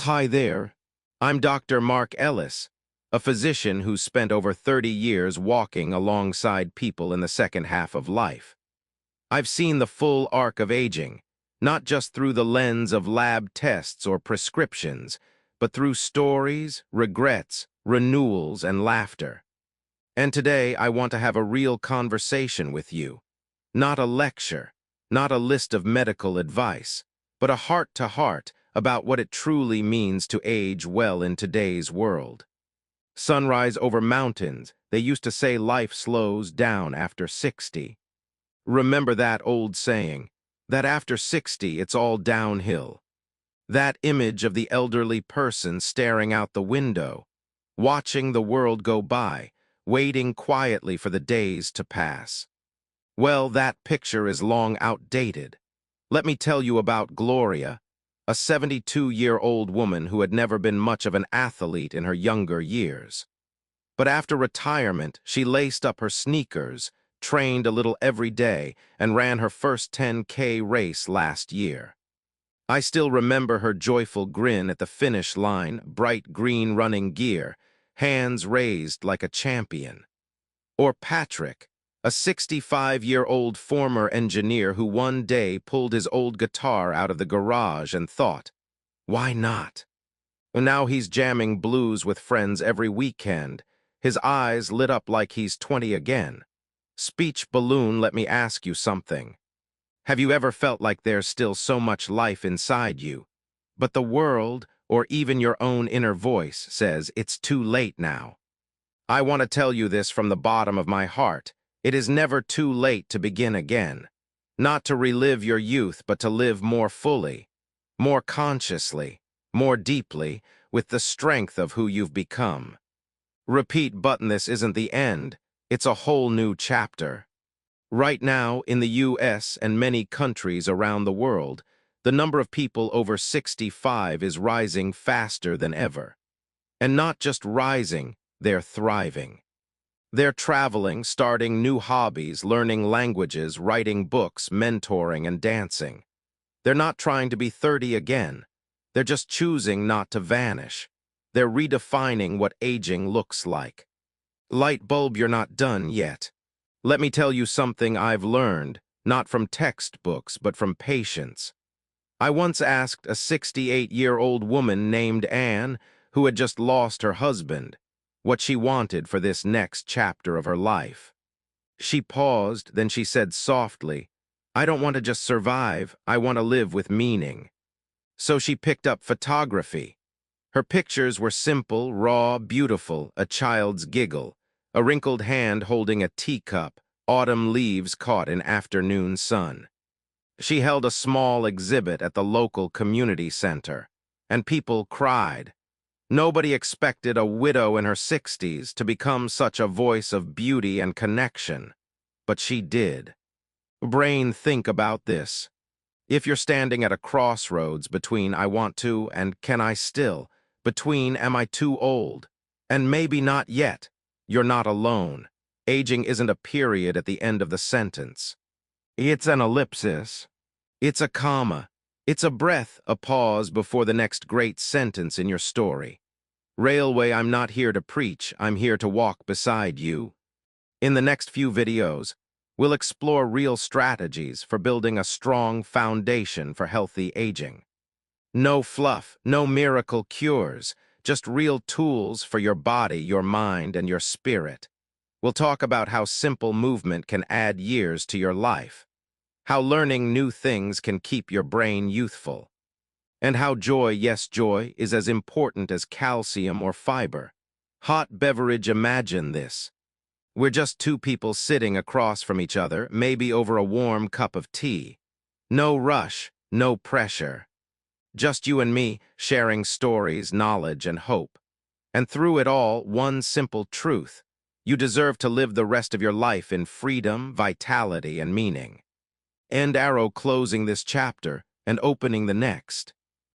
Hi there. I'm Dr. Mark Ellis, a physician who's spent over 30 years walking alongside people in the second half of life. I've seen the full arc of aging, not just through the lens of lab tests or prescriptions, but through stories, regrets, renewals, and laughter. And today I want to have a real conversation with you. Not a lecture, not a list of medical advice, but a heart-to-heart about what it truly means to age well in today's world. Sunrise over mountains, they used to say life slows down after 60. Remember that old saying, that after 60 it's all downhill. That image of the elderly person staring out the window, watching the world go by, waiting quietly for the days to pass. Well, that picture is long outdated. Let me tell you about Gloria, a 72-year-old woman who had never been much of an athlete in her younger years. But after retirement, she laced up her sneakers, trained a little every day, and ran her first 10K race last year. I still remember her joyful grin at the finish line, bright green running gear, hands raised like a champion. Or Patrick, a 65-year-old former engineer who one day pulled his old guitar out of the garage and thought, why not? Now he's jamming blues with friends every weekend, his eyes lit up like he's 20 again. Speech balloon, let me ask you something. Have you ever felt like there's still so much life inside you, but the world, or even your own inner voice, says it's too late now? I want to tell you this from the bottom of my heart. It is never too late to begin again. Not to relive your youth, but to live more fully, more consciously, more deeply, with the strength of who you've become. Repeat button, this isn't the end. It's a whole new chapter. Right now, in the US and many countries around the world, the number of people over 65 is rising faster than ever. And not just rising, they're thriving. They're traveling, starting new hobbies, learning languages, writing books, mentoring, and dancing. They're not trying to be 30 again. They're just choosing not to vanish. They're redefining what aging looks like. Light bulb, you're not done yet. Let me tell you something I've learned, not from textbooks, but from patience. I once asked a 68-year-old woman named Anne, who had just lost her husband, what she wanted for this next chapter of her life. She paused, then she said softly, I don't want to just survive, I want to live with meaning. So she picked up photography. Her pictures were simple, raw, beautiful, a child's giggle, a wrinkled hand holding a teacup, autumn leaves caught in afternoon sun. She held a small exhibit at the local community center, and people cried. Nobody expected a widow in her 60s to become such a voice of beauty and connection, but she did. Brain, think about this. If you're standing at a crossroads between I want to and can I still, between am I too old, and maybe not yet, you're not alone. Aging isn't a period at the end of the sentence. It's an ellipsis. It's a comma. It's a breath, a pause before the next great sentence in your story. Railway, I'm not here to preach, I'm here to walk beside you. In the next few videos, we'll explore real strategies for building a strong foundation for healthy aging. No fluff, no miracle cures, just real tools for your body, your mind, and your spirit. We'll talk about how simple movement can add years to your life, how learning new things can keep your brain youthful, and how joy, yes, joy, is as important as calcium or fiber. Hot beverage, imagine this. We're just two people sitting across from each other, maybe over a warm cup of tea. No rush, no pressure. Just you and me, sharing stories, knowledge, and hope. And through it all, one simple truth. You deserve to live the rest of your life in freedom, vitality, and meaning. End arrow, closing this chapter and opening the next.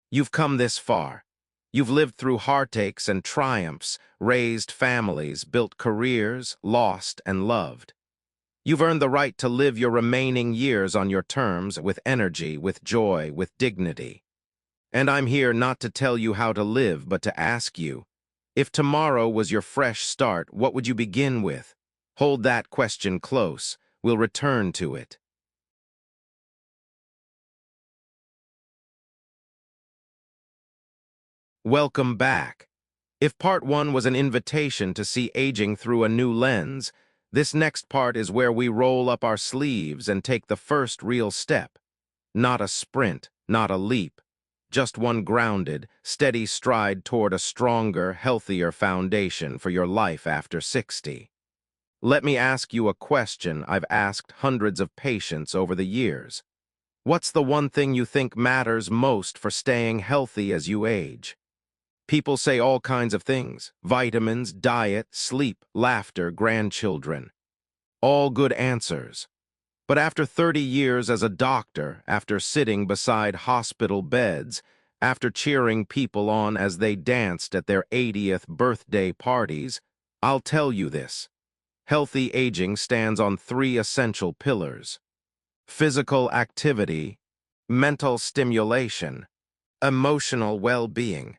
You've come this far. You've lived through heartaches and triumphs, raised families, built careers, lost and loved. You've earned the right to live your remaining years on your terms, with energy, with joy, with dignity. And I'm here not to tell you how to live, but to ask you, if tomorrow was your fresh start, what would you begin with? Hold that question close. We'll return to it. Welcome back. If part one was an invitation to see aging through a new lens, this next part is where we roll up our sleeves and take the first real step. Not a sprint, not a leap, just one grounded, steady stride toward a stronger, healthier foundation for your life after 60. Let me ask you a question I've asked hundreds of patients over the years. What's the one thing you think matters most for staying healthy as you age? People say all kinds of things: vitamins, diet, sleep, laughter, grandchildren. All good answers. But after 30 years as a doctor, after sitting beside hospital beds, after cheering people on as they danced at their 80th birthday parties, I'll tell you this. Healthy aging stands on three essential pillars: physical activity, mental stimulation, emotional well-being.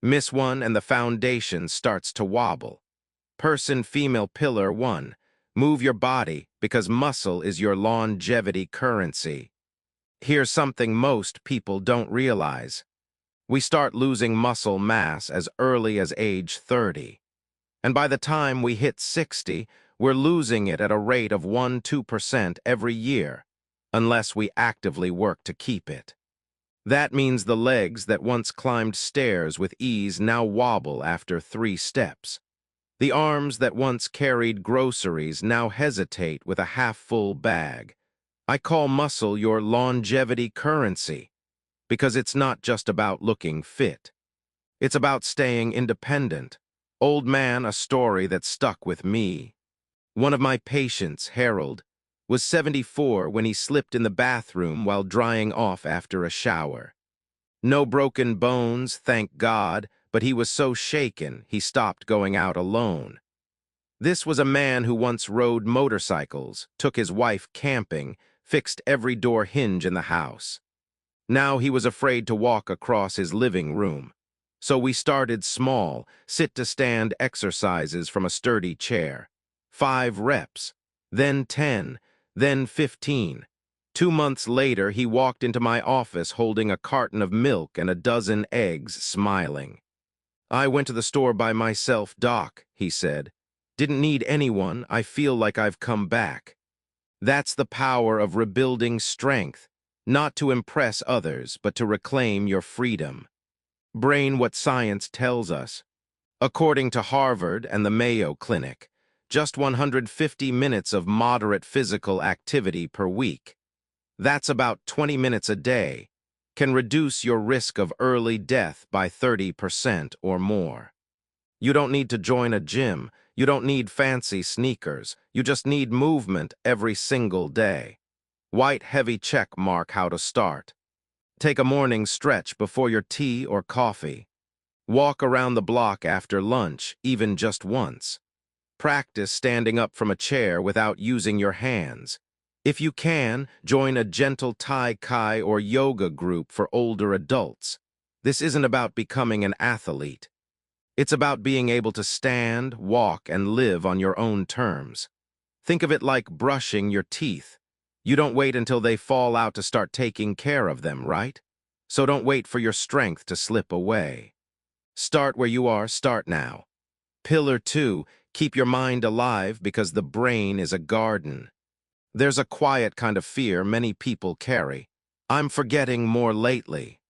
Miss one and the foundation starts to wobble. Female pillar 1. Move your body because muscle is your longevity currency. Here's something most people don't realize. We start losing muscle mass as early as age 30. And by the time we hit 60, we're losing it at a rate of 1–2% every year, unless we actively work to keep it. That means the legs that once climbed stairs with ease now wobble after 3 steps. The arms that once carried groceries now hesitate with a half-full bag. I call muscle your longevity currency, because it's not just about looking fit. It's about staying independent. Old man, a story that stuck with me. One of my patients, Harold, was 74 when he slipped in the bathroom while drying off after a shower. No broken bones, thank God, but he was so shaken he stopped going out alone. This was a man who once rode motorcycles, took his wife camping, fixed every door hinge in the house. Now he was afraid to walk across his living room. So we started small, sit-to-stand exercises from a sturdy chair. 5 reps, then 10, then 15. 2 months later, he walked into my office holding a carton of milk and a dozen eggs, smiling. "I went to the store by myself, Doc," he said. "Didn't need anyone. I feel like I've come back." That's the power of rebuilding strength, not to impress others, but to reclaim your freedom. Brain what science tells us. According to Harvard and the Mayo Clinic, just 150 minutes of moderate physical activity per week, that's about 20 minutes a day, can reduce your risk of early death by 30% or more. You don't need to join a gym. You don't need fancy sneakers. You just need movement every single day. White heavy check mark how to start. Take a morning stretch before your tea or coffee. Walk around the block after lunch, even just once. Practice standing up from a chair without using your hands. If you can, join a gentle Tai Chi or yoga group for older adults. This isn't about becoming an athlete. It's about being able to stand, walk, and live on your own terms. Think of it like brushing your teeth. You don't wait until they fall out to start taking care of them, right? So don't wait for your strength to slip away. Start where you are, start now. Pillar 2, keep your mind alive because the brain is a garden. There's a quiet kind of fear many people carry. I'm forgetting more lately.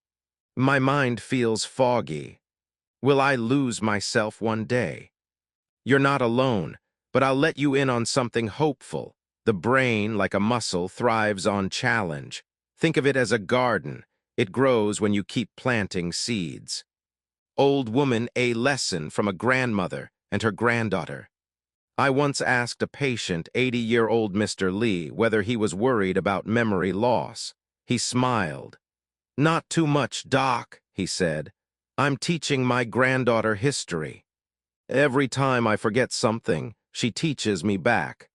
My mind feels foggy. Will I lose myself one day? You're not alone, but I'll let you in on something hopeful. The brain, like a muscle, thrives on challenge. Think of it as a garden. It grows when you keep planting seeds. Old woman, a lesson from a grandmother and her granddaughter. I once asked a patient, 80-year-old Mr. Lee, whether he was worried about memory loss. He smiled. "Not too much, Doc," he said. "I'm teaching my granddaughter history. Every time I forget something, she teaches me back."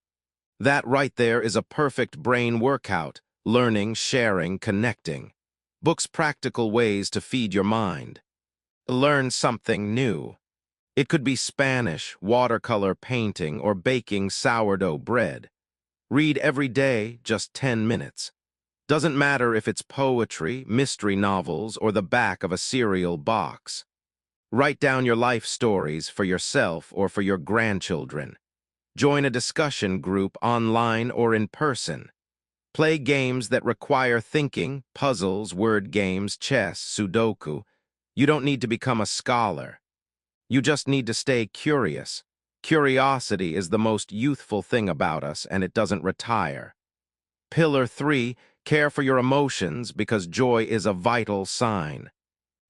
That right there is a perfect brain workout: learning, sharing, connecting. Books practical ways to feed your mind. Learn something new. It could be Spanish, watercolor painting, or baking sourdough bread. Read every day, just 10 minutes. Doesn't matter if it's poetry, mystery novels, or the back of a cereal box. Write down your life stories for yourself or for your grandchildren. Join a discussion group online or in person. Play games that require thinking, puzzles, word games, chess, Sudoku. You don't need to become a scholar. You just need to stay curious. Curiosity is the most youthful thing about us, and it doesn't retire. Pillar 3, care for your emotions because joy is a vital sign.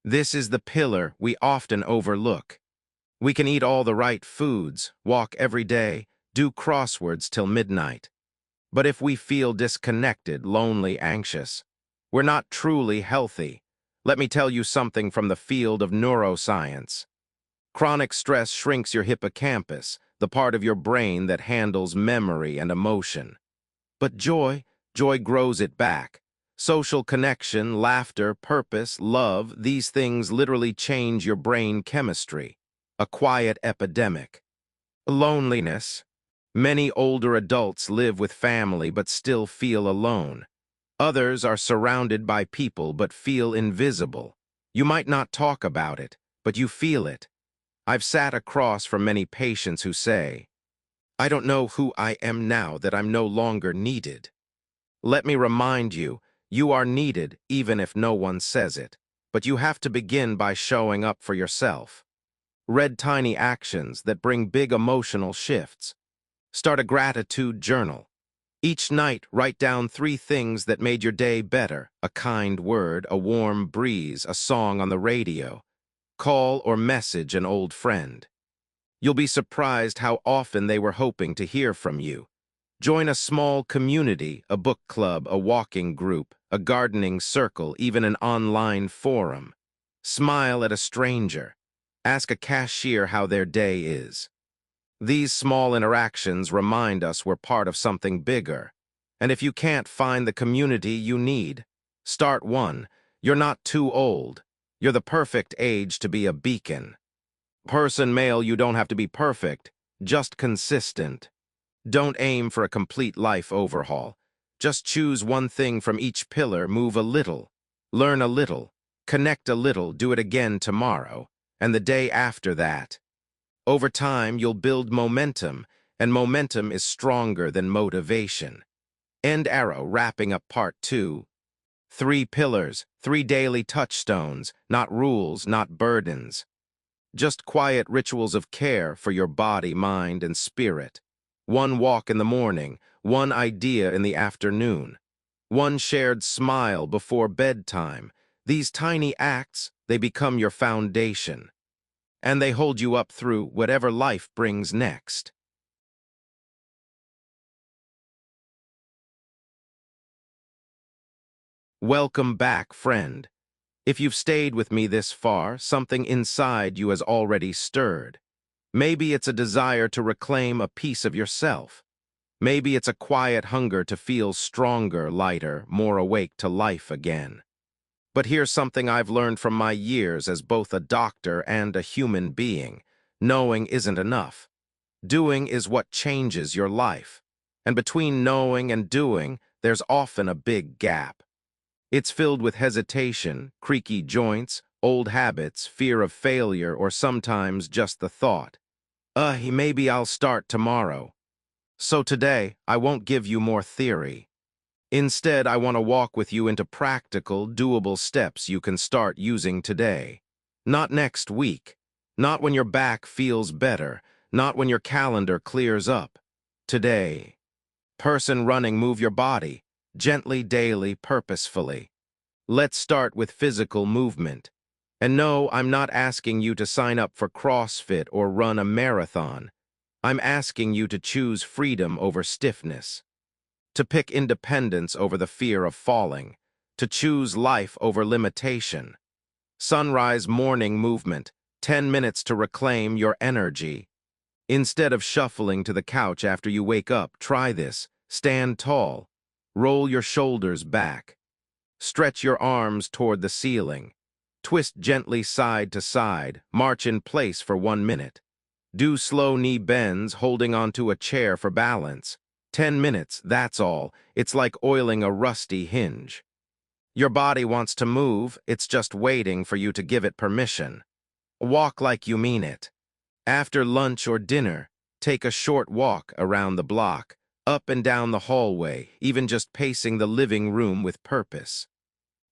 This is the pillar we often overlook. We can eat all the right foods, walk every day, do crosswords till midnight. But if we feel disconnected, lonely, anxious, we're not truly healthy. Let me tell you something from the field of neuroscience. Chronic stress shrinks your hippocampus, the part of your brain that handles memory and emotion. But joy grows it back. Social connection, laughter, purpose, love, these things literally change your brain chemistry. A quiet epidemic. Loneliness. Many older adults live with family but still feel alone. Others are surrounded by people but feel invisible. You might not talk about it, but you feel it. I've sat across from many patients who say, "I don't know who I am now that I'm no longer needed." Let me remind you, you are needed even if no one says it, but you have to begin by showing up for yourself. Read tiny actions that bring big emotional shifts. Start a gratitude journal. Each night, write down 3 things that made your day better: a kind word, a warm breeze, a song on the radio. Call or message an old friend. You'll be surprised how often they were hoping to hear from you. Join a small community, a book club, a walking group, a gardening circle, even an online forum. Smile at a stranger. Ask a cashier how their day is. These small interactions remind us we're part of something bigger. And if you can't find the community you need, start one. You're not too old. You're the perfect age to be a beacon. Person, male, you don't have to be perfect, just consistent. Don't aim for a complete life overhaul. Just choose one thing from each pillar, move a little, learn a little, connect a little, do it again tomorrow, and the day after that. Over time, you'll build momentum, and momentum is stronger than motivation. End arrow, wrapping up part 2. 3 pillars, 3 daily touchstones, not rules, not burdens. Just quiet rituals of care for your body, mind, and spirit. 1 walk in the morning, 1 idea in the afternoon, 1 shared smile before bedtime. These tiny acts, they become your foundation. And they hold you up through whatever life brings next. Welcome back, friend. If you've stayed with me this far, something inside you has already stirred. Maybe it's a desire to reclaim a piece of yourself. Maybe it's a quiet hunger to feel stronger, lighter, more awake to life again. But here's something I've learned from my years as both a doctor and a human being. Knowing isn't enough. Doing is what changes your life. And between knowing and doing, there's often a big gap. It's filled with hesitation, creaky joints, old habits, fear of failure, or sometimes just the thought, maybe I'll start tomorrow. So today, I won't give you more theory. Instead, I want to walk with you into practical, doable steps you can start using today. Not next week. Not when your back feels better. Not when your calendar clears up. Today. Person running, move your body. Gently, daily, purposefully. Let's start with physical movement. And no, I'm not asking you to sign up for CrossFit or run a marathon. I'm asking you to choose freedom over stiffness. To pick independence over the fear of falling, to choose life over limitation. Sunrise morning movement, 10 minutes to reclaim your energy. Instead of shuffling to the couch after you wake up, try this. Stand tall. Roll your shoulders back. Stretch your arms toward the ceiling. Twist gently side to side. March in place for 1 minute. Do slow knee bends, holding onto a chair for balance. 10 minutes, that's all. It's like oiling a rusty hinge. Your body wants to move, it's just waiting for you to give it permission. Walk like you mean it. After lunch or dinner, take a short walk around the block, up and down the hallway, even just pacing the living room with purpose.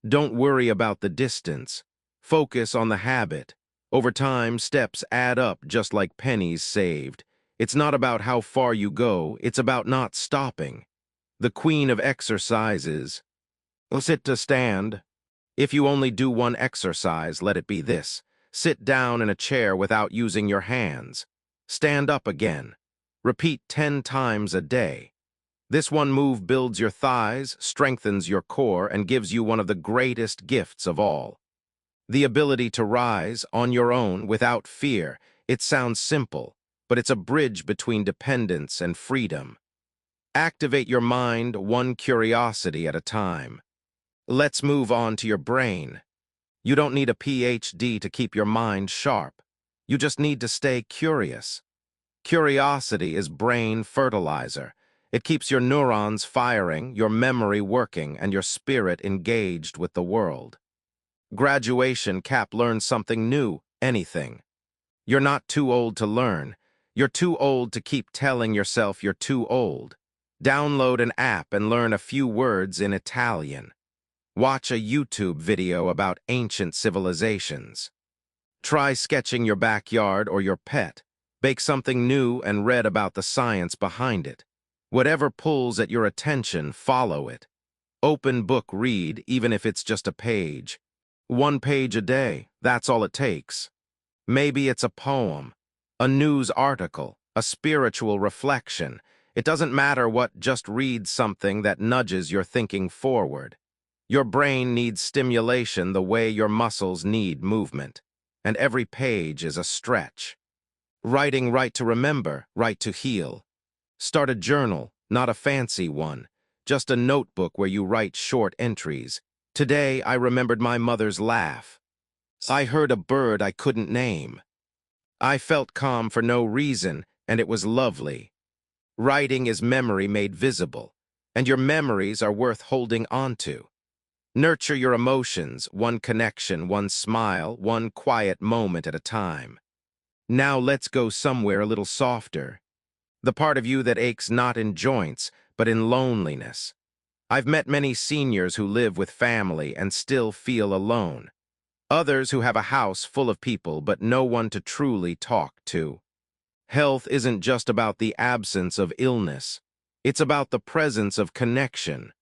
Don't worry about the distance. Focus on the habit. Over time, steps add up just like pennies saved. It's not about how far you go, it's about not stopping. The queen of exercises. Sit to stand. If you only do one exercise, let it be this. Sit down in a chair without using your hands. Stand up again. Repeat 10 times a day. This one move builds your thighs, strengthens your core, and gives you one of the greatest gifts of all. The ability to rise on your own without fear. It sounds simple, but it's a bridge between dependence and freedom. Activate your mind one curiosity at a time. Let's move on to your brain. You don't need a PhD to keep your mind sharp. You just need to stay curious. Curiosity is brain fertilizer. It keeps your neurons firing, your memory working, and your spirit engaged with the world. Graduation cap learns something new, anything. You're not too old to learn. You're too old to keep telling yourself you're too old. Download an app and learn a few words in Italian. Watch a YouTube video about ancient civilizations. Try sketching your backyard or your pet. Bake something new and read about the science behind it. Whatever pulls at your attention, follow it. Open book read, even if it's just a page. 1 page a day, that's all it takes. Maybe it's a poem, a news article, a spiritual reflection. It doesn't matter what, just read something that nudges your thinking forward. Your brain needs stimulation the way your muscles need movement, and every page is a stretch. Writing right to remember, right to heal. Start a journal, not a fancy one, just a notebook where you write short entries. Today, I remembered my mother's laugh. I heard a bird I couldn't name. I felt calm for no reason, and it was lovely. Writing is memory made visible, and your memories are worth holding onto. Nurture your emotions, one connection, one smile, one quiet moment at a time. Now let's go somewhere a little softer. The part of you that aches not in joints, but in loneliness. I've met many seniors who live with family and still feel alone. Others who have a house full of people but no one to truly talk to. Health isn't just about the absence of illness. It's about the presence of connection.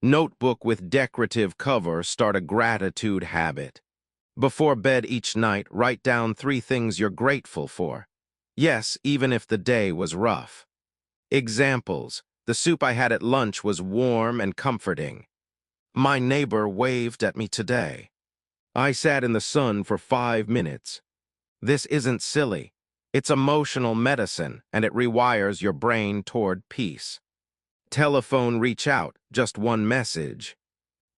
Notebook with decorative cover, start a gratitude habit. Before bed each night, write down 3 things you're grateful for. Yes, even if the day was rough. Examples: the soup I had at lunch was warm and comforting. My neighbor waved at me today. I sat in the sun for 5 minutes. This isn't silly. It's emotional medicine, and it rewires your brain toward peace. Telephone reach out, just one message.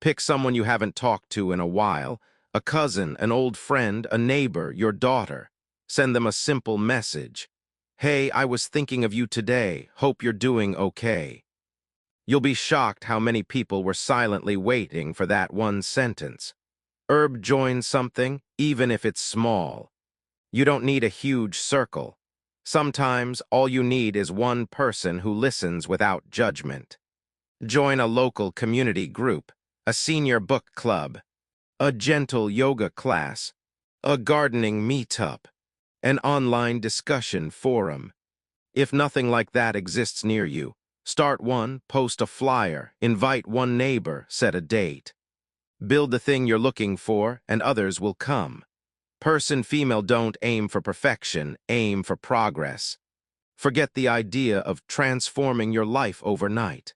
Pick someone you haven't talked to in a while, a cousin, an old friend, a neighbor, your daughter. Send them a simple message. Hey, I was thinking of you today. Hope you're doing okay. You'll be shocked how many people were silently waiting for that one sentence. Join something, even if it's small. You don't need a huge circle. Sometimes all you need is one person who listens without judgment. Join a local community group, a senior book club, a gentle yoga class, a gardening meetup, an online discussion forum. If nothing like that exists near you, start one, post a flyer, invite one neighbor, set a date. Build the thing you're looking for, and others will come. Person, female, don't aim for perfection, aim for progress. Forget the idea of transforming your life overnight.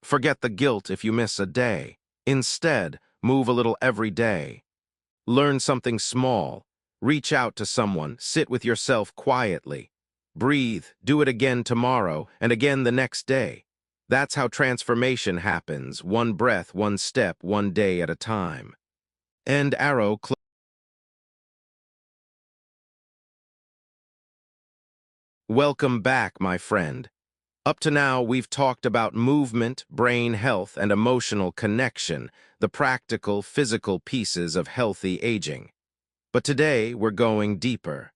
Forget the guilt if you miss a day. Instead, move a little every day. Learn something small. Reach out to someone, sit with yourself quietly. Breathe, do it again tomorrow, and again the next day. That's how transformation happens, one breath, one step, one day at a time. End arrow. Welcome back, my friend. Up to now, we've talked about movement, brain health, and emotional connection, the practical, physical pieces of healthy aging. But today, we're going deeper.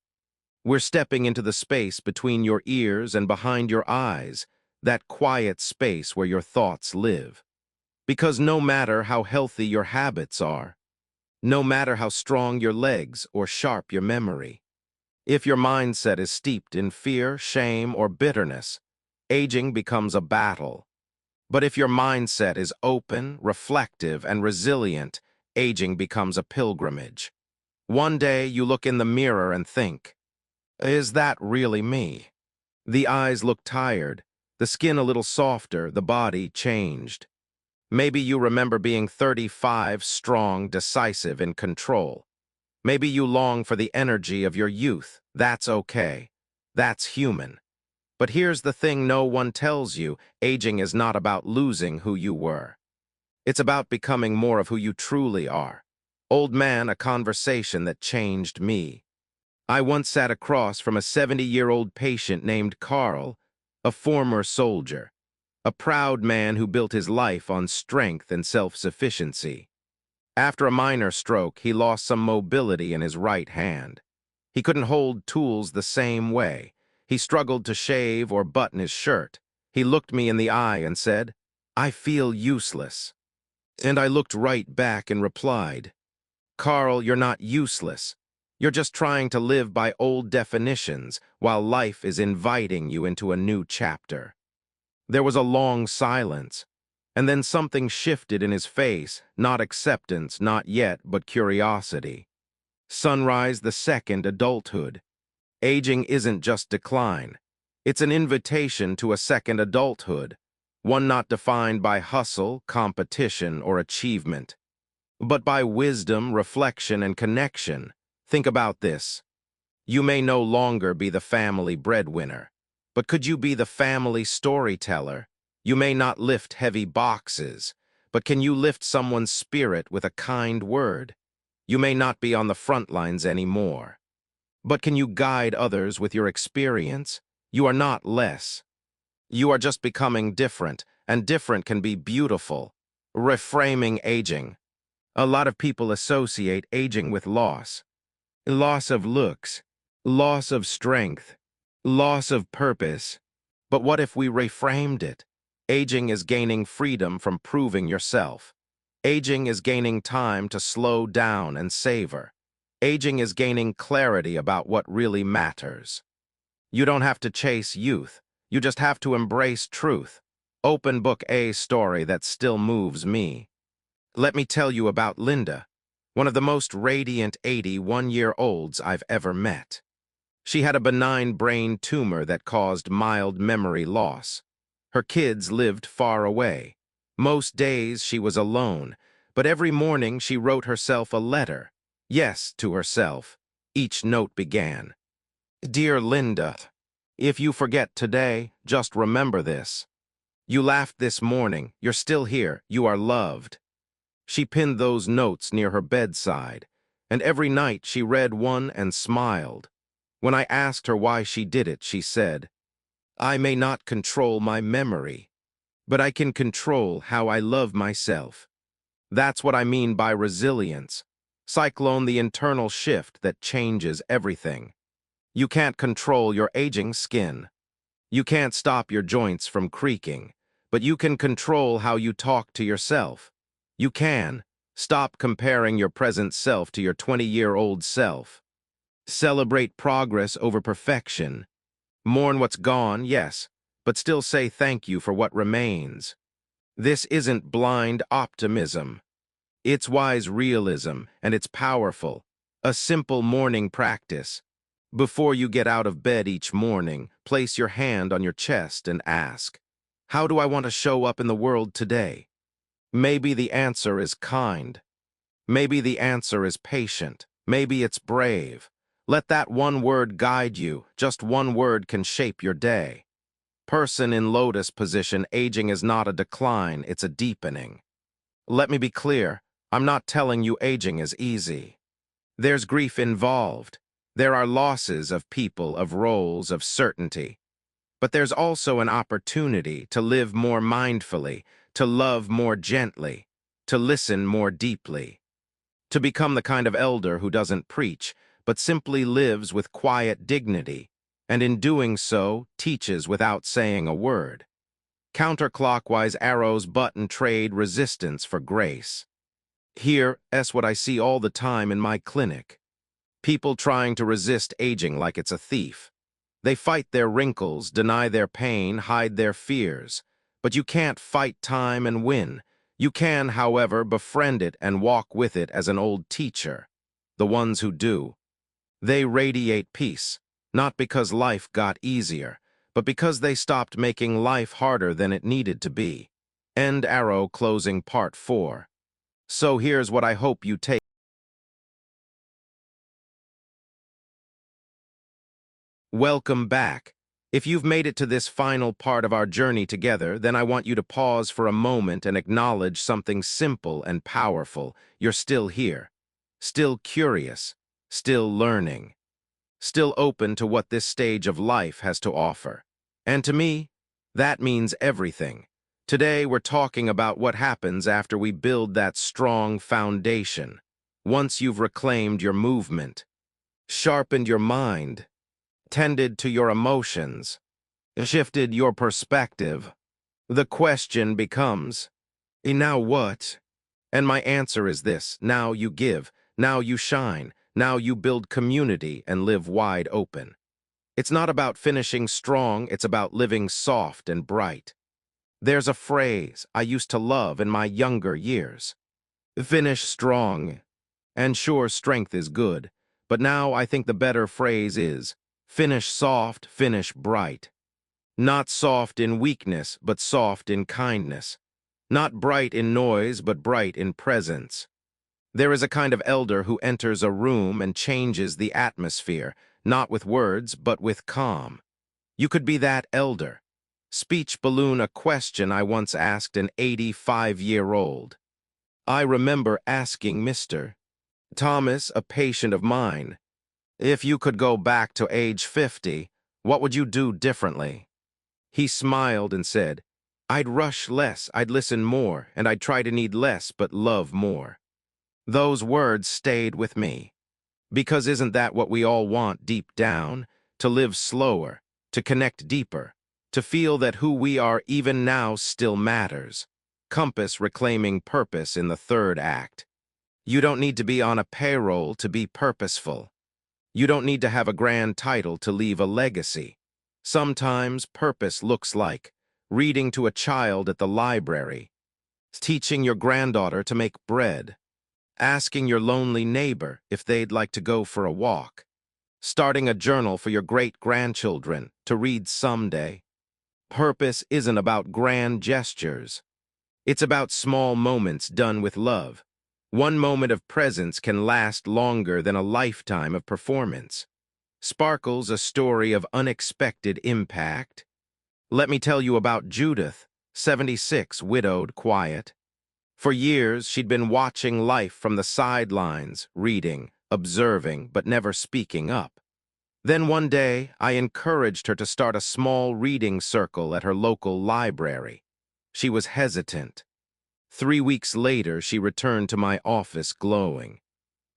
We're stepping into the space between your ears and behind your eyes, that quiet space where your thoughts live. Because no matter how healthy your habits are, no matter how strong your legs or sharp your memory, if your mindset is steeped in fear, shame, or bitterness, aging becomes a battle. But if your mindset is open, reflective, and resilient, aging becomes a pilgrimage. One day you look in the mirror and think, is that really me? The eyes look tired, the skin a little softer, the body changed. Maybe you remember being 35, strong, decisive, in control. Maybe you long for the energy of your youth. That's okay. That's human. But here's the thing no one tells you. Aging is not about losing who you were. It's about becoming more of who you truly are. Old man, a conversation that changed me. I once sat across from a 70-year-old patient named Carl, a former soldier, a proud man who built his life on strength and self-sufficiency. After a minor stroke, he lost some mobility in his right hand. He couldn't hold tools the same way. He struggled to shave or button his shirt. He looked me in the eye and said, "I feel useless." And I looked right back and replied, "Carl, you're not useless. You're just trying to live by old definitions while life is inviting you into a new chapter." There was a long silence, and then something shifted in his face, not acceptance, not yet, but curiosity. Sunrise the second, adulthood. Aging isn't just decline. It's an invitation to a second adulthood, one not defined by hustle, competition, or achievement, but by wisdom, reflection, and connection. Think about this. You may no longer be the family breadwinner, but could you be the family storyteller? You may not lift heavy boxes, but can you lift someone's spirit with a kind word? You may not be on the front lines anymore, but can you guide others with your experience? You are not less. You are just becoming different, and different can be beautiful. Reframing aging. A lot of people associate aging with loss. Loss of looks, loss of strength, loss of purpose. But what if we reframed it? Aging is gaining freedom from proving yourself. Aging is gaining time to slow down and savor. Aging is gaining clarity about what really matters. You don't have to chase youth. You just have to embrace truth. Open book A story that still moves me. Let me tell you about Linda, one of the most radiant 81-year-olds I've ever met. She had a benign brain tumor that caused mild memory loss. Her kids lived far away. Most days she was alone, but every morning she wrote herself a letter. Yes, to herself. Each note began, "Dear Linda, if you forget today, just remember this. You laughed this morning, you're still here, you are loved." She pinned those notes near her bedside, and every night she read one and smiled. When I asked her why she did it, she said, "I may not control my memory, but I can control how I love myself." That's what I mean by resilience. Cyclone, the internal shift that changes everything. You can't control your aging skin. You can't stop your joints from creaking, but you can control how you talk to yourself. You can. Stop comparing your present self to your 20-year-old self. Celebrate progress over perfection. Mourn what's gone, yes, but still say thank you for what remains. This isn't blind optimism. It's wise realism, and it's powerful. A simple morning practice. Before you get out of bed each morning, place your hand on your chest and ask, "How do I want to show up in the world today?" Maybe the answer is kind. Maybe the answer is patient. Maybe it's brave. Let that one word guide you. Just one word can shape your day. Person in lotus position, aging is not a decline, it's a deepening. Let me be clear, I'm not telling you aging is easy. There's grief involved. There are losses of people, of roles, of certainty. But there's also an opportunity to live more mindfully, to love more gently, to listen more deeply, to become the kind of elder who doesn't preach, but simply lives with quiet dignity, and in doing so, teaches without saying a word. Counterclockwise arrows button trade resistance for grace. Here, that's what I see all the time in my clinic. People trying to resist aging like it's a thief. They fight their wrinkles, deny their pain, hide their fears. But you can't fight time and win. You can, however, befriend it and walk with it as an old teacher. The ones who do. They radiate peace, not because life got easier, but because they stopped making life harder than it needed to be. End arrow closing part 4. So here's what I hope you take. Welcome back. If you've made it to this final part of our journey together, then I want you to pause for a moment and acknowledge something simple and powerful. You're still here, still curious, still learning, still open to what this stage of life has to offer. And to me, that means everything. Today, we're talking about what happens after we build that strong foundation. Once you've reclaimed your movement, sharpened your mind, tended to your emotions, shifted your perspective, the question becomes, now what? And my answer is this: now you give, now you shine, now you build community and live wide open. It's not about finishing strong, it's about living soft and bright. There's a phrase I used to love in my younger years: finish strong. And sure, strength is good, but now I think the better phrase is finish soft, finish bright. Not soft in weakness, but soft in kindness. Not bright in noise, but bright in presence. There is a kind of elder who enters a room and changes the atmosphere, not with words, but with calm. You could be that elder. Speech balloon a question I once asked an 85-year-old. I remember asking Mr. Thomas, a patient of mine, if you could go back to age 50, what would you do differently? He smiled and said, I'd rush less, I'd listen more, and I'd try to need less but love more. Those words stayed with me. Because isn't that what we all want deep down? To live slower, to connect deeper, to feel that who we are even now still matters. Compass reclaiming purpose in the third act. You don't need to be on a payroll to be purposeful. You don't need to have a grand title to leave a legacy. Sometimes purpose looks like reading to a child at the library, teaching your granddaughter to make bread, asking your lonely neighbor if they'd like to go for a walk, starting a journal for your great-grandchildren to read someday. Purpose isn't about grand gestures. It's about small moments done with love. One moment of presence can last longer than a lifetime of performance. Sparkles a story of unexpected impact. Let me tell you about Judith, 76, widowed, quiet. For years, she'd been watching life from the sidelines, reading, observing, but never speaking up. Then one day, I encouraged her to start a small reading circle at her local library. She was hesitant. 3 weeks later, she returned to my office glowing.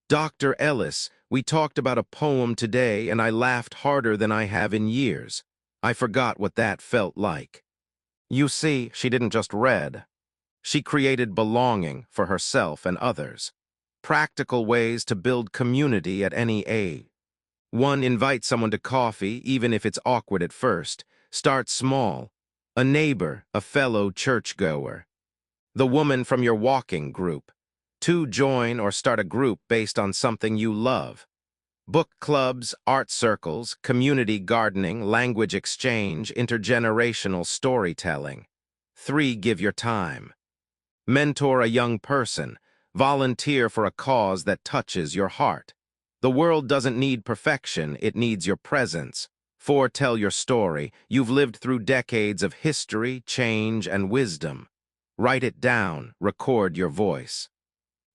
Dr. Ellis, we talked about a poem today and I laughed harder than I have in years. I forgot what that felt like. You see, she didn't just read. She created belonging for herself and others. Practical ways to build community at any age. 1. Invite someone to coffee, even if it's awkward at first. Start small. A neighbor, a fellow churchgoer. The woman from your walking group. 2. Join or start a group based on something you love. Book clubs, art circles, community gardening, language exchange, intergenerational storytelling. 3. Give your time. Mentor a young person. Volunteer for a cause that touches your heart. The world doesn't need perfection, it needs your presence. Foretell your story. You've lived through decades of history, change, and wisdom. Write it down, record your voice.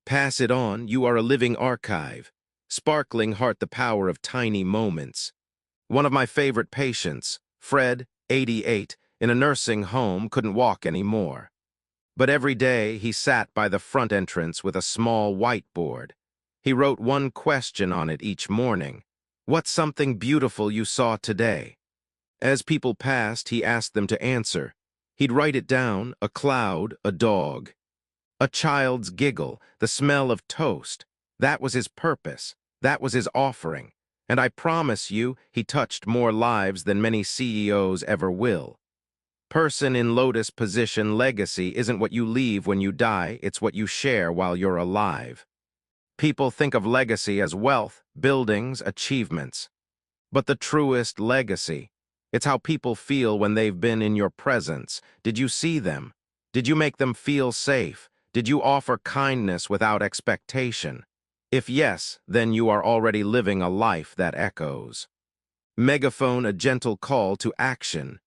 Pass it on, you are a living archive. Sparkling heart the power of tiny moments. One of my favorite patients, Fred, 88, in a nursing home, couldn't walk anymore. But every day he sat by the front entrance with a small whiteboard. He wrote one question on it each morning. What's something beautiful you saw today? As people passed, he asked them to answer. He'd write it down, a cloud, a dog. A child's giggle, the smell of toast. That was his purpose. That was his offering. And I promise you, he touched more lives than many CEOs ever will. Person in lotus position legacy isn't what you leave when you die, it's what you share while you're alive. People think of legacy as wealth, buildings, achievements. But the truest legacy, it's how people feel when they've been in your presence. Did you see them? Did you make them feel safe? Did you offer kindness without expectation? If yes, then you are already living a life that echoes. Megaphone a gentle call to action.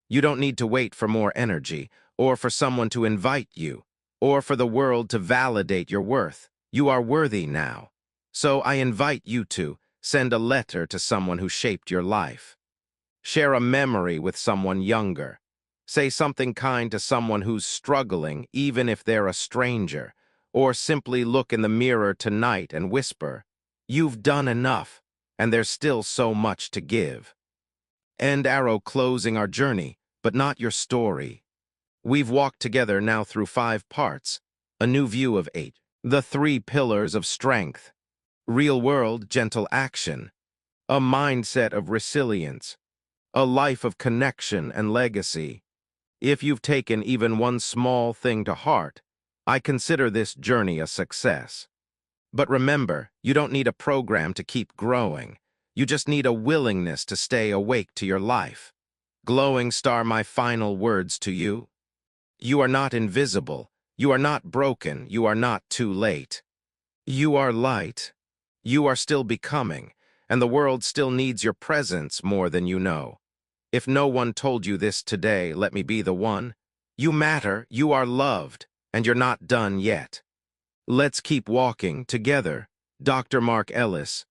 You don't need to wait for more energy, or for someone to invite you, or for the world to validate your worth. You are worthy now. So I invite you to send a letter to someone who shaped your life. Share a memory with someone younger. Say something kind to someone who's struggling, even if they're a stranger. Or simply look in the mirror tonight and whisper, "You've done enough, and there's still so much to give." End arrow closing our journey, but not your story. We've walked together now through 5 parts, a new view of 8. The 3 pillars of strength. Real world, gentle action. A mindset of resilience. A life of connection and legacy. If you've taken even one small thing to heart, I consider this journey a success. But remember, you don't need a program to keep growing. You just need a willingness to stay awake to your life. Glowing star, my final words to you. You are not invisible. You are not broken. You are not too late. You are light. You are still becoming, and the world still needs your presence more than you know. If no one told you this today, let me be the one. You matter, you are loved, and you're not done yet. Let's keep walking together. Dr. Mark Ellis,